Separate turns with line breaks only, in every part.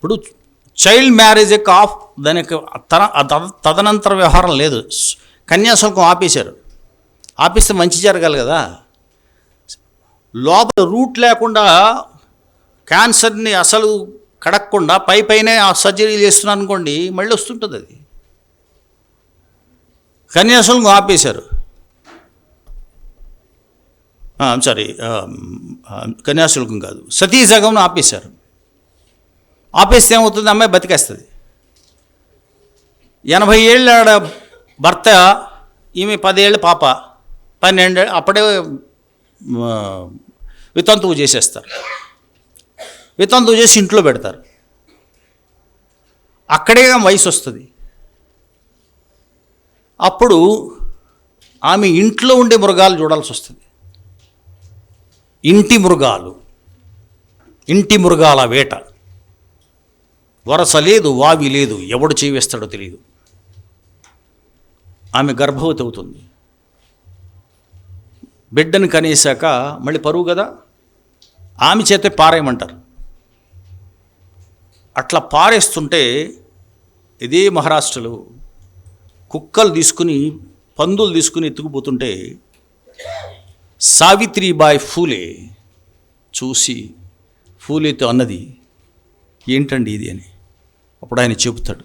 ఇప్పుడు child marriage of దానికి తదనంతర వ్యవహారం లేదు. కన్యాశుల్కం ఆపేశారు. ఆపేస్తే మంచి జరగాలి కదా. లోపల రూట్ లేకుండా క్యాన్సర్ని అసలు కడగకుండా పైనే ఆ సర్జరీలు చేస్తున్నాను అనుకోండి, మళ్ళీ వస్తుంటుంది అది. కన్యాశుల్కం ఆపేశారు. కన్యాశుల్కం కాదు, సతీసగం ఆపేశారు. ఆపేస్తే ఏమవుతుంది, అమ్మాయి బతికేస్తుంది. 80 ఏళ్ళ భర్త, ఈమె 10 ఏళ్ళ పాప, 12 అప్పుడే వితంతువు చేసేస్తారు. వితంతువు చేసి ఇంట్లో పెడతారు. అక్కడే వయసు వస్తుంది. అప్పుడు ఆమె ఇంట్లో ఉండే మృగాలు చూడాల్సి వస్తుంది. ఇంటి మృగాల వేట. వరస లేదు, వావి లేదు, ఎవడు చేవేస్తాడో తెలియదు. ఆమె గర్భవతి అవుతుంది. బిడ్డను కనేశాక మళ్ళీ పరువు కదా, ఆమె చేతే పారేయమంటారు. అట్లా పారేస్తుంటే ఇదే మహారాష్ట్రలో కుక్కలు తీసుకుని, పందులు తీసుకుని ఎత్తుకుపోతుంటే సావిత్రిబాయి ఫూలే చూసి ఫూలేతో అన్నది, ఏంటండి ఇది అని. అప్పుడు ఆయన చెబుతాడు,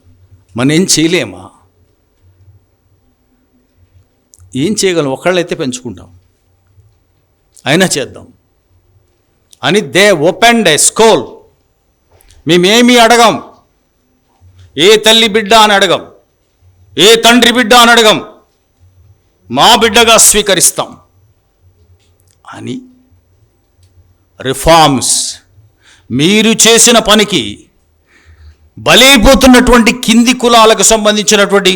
మనేం చేయలేమా, ఏం చేయగలం, ఒకళ్ళైతే పెంచుకుంటాం, అయినా చేద్దాం అని దే ఓపెన్డ్ ఏ స్కూల్. మేమేమీ అడగం, ఏ తల్లి బిడ్డ అని అడగం, ఏ తండ్రి బిడ్డ అని అడగం, మా బిడ్డగా స్వీకరిస్తాం అని రిఫార్మ్స్. మీరు చేసిన పనికి బలైపోతున్నటువంటి కింది కులాలకు సంబంధించినటువంటి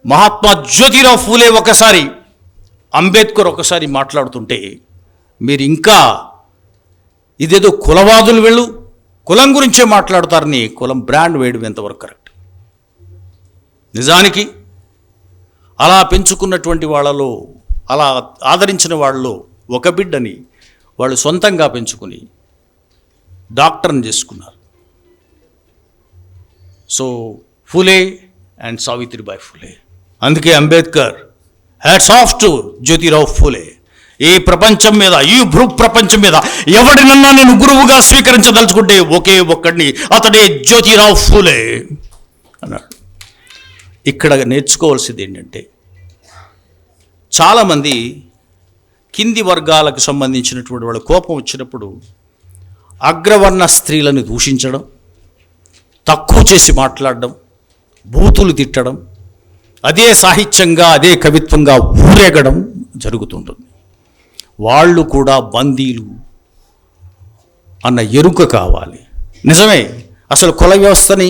మహాత్మా జ్యోతిరావు ఫూలే ఒకసారి, అంబేద్కర్ ఒకసారి మాట్లాడుతుంటే మీరు ఇంకా ఇదేదో కులవాదులు వెళ్ళు, కులం గురించే మాట్లాడతారని కులం బ్రాండ్ వేయడం ఎంతవరకు కరెక్ట్? నిజానికి అలా పెంచుకున్నటువంటి వాళ్ళలో, అలా ఆదరించిన వాళ్ళలో ఒక బిడ్డని వాళ్ళు సొంతంగా పెంచుకుని డాక్టర్ని చేసుకున్నారు. So Phule and Savitribai Phule. అందుకే Ambedkar hats off to Jyotirao Phule. ఈ ప్రపంచం మీద, ఈ భూ ప్రపంచం మీద ఎవడినన్నా నేను గురువుగా స్వీకరించదలుచుకుంటే ఒకే ఒక్కడిని, అతడే జ్యోతిరావు ఫూలే అన్నాడు. ఇక్కడ నేర్చుకోవాల్సింది ఏంటంటే, చాలామంది కింది వర్గాలకు సంబంధించినటువంటి వాళ్ళ కోపం వచ్చినప్పుడు అగ్రవర్ణ స్త్రీలను దూషించడం, తక్కువ చేసి మాట్లాడడం, బూతులు తిట్టడం, అదే సాహిత్యంగా, అదే కవిత్వంగా ఊరేగడం జరుగుతుంటుంది. వాళ్ళు కూడా బందీలు అన్న ఎరుక కావాలి. నిజమే, అసలు కుల వ్యవస్థని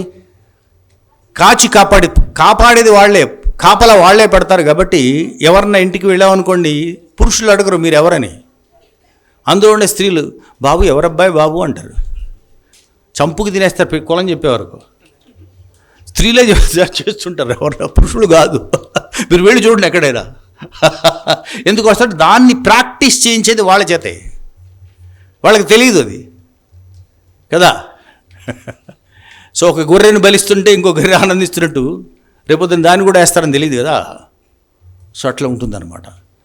కాపాడేది వాళ్లే, కాపలా వాళ్లే పెడతారు. కాబట్టి ఎవరన్నా ఇంటికి వెళ్ళామనుకోండి, పురుషులు అడగరు మీరు ఎవరని. అందులో ఉండే స్త్రీలు, బాబు ఎవరబ్బాయి బాబు అంటారు. చంపుకు తినేస్తారు కులం చెప్పేవరకు. స్త్రీలే చేస్తుంటారు, ఎవరన్నా పురుషులు కాదు. మీరు వెళ్ళి చూడండి ఎక్కడైనా. ఎందుకు వస్తాడు, దాన్ని ప్రాక్టీస్ చేయించేది వాళ్ళ చేతే. వాళ్ళకి తెలియదు అది కదా. సో ఒక గొర్రెను బలిస్తుంటే ఇంకో గొర్రె ఆనందిస్తున్నట్టు రేపొద్దున దాన్ని కూడా వేస్తారని తెలియదు కదా. సో అట్లా ఉంటుందన్నమాట.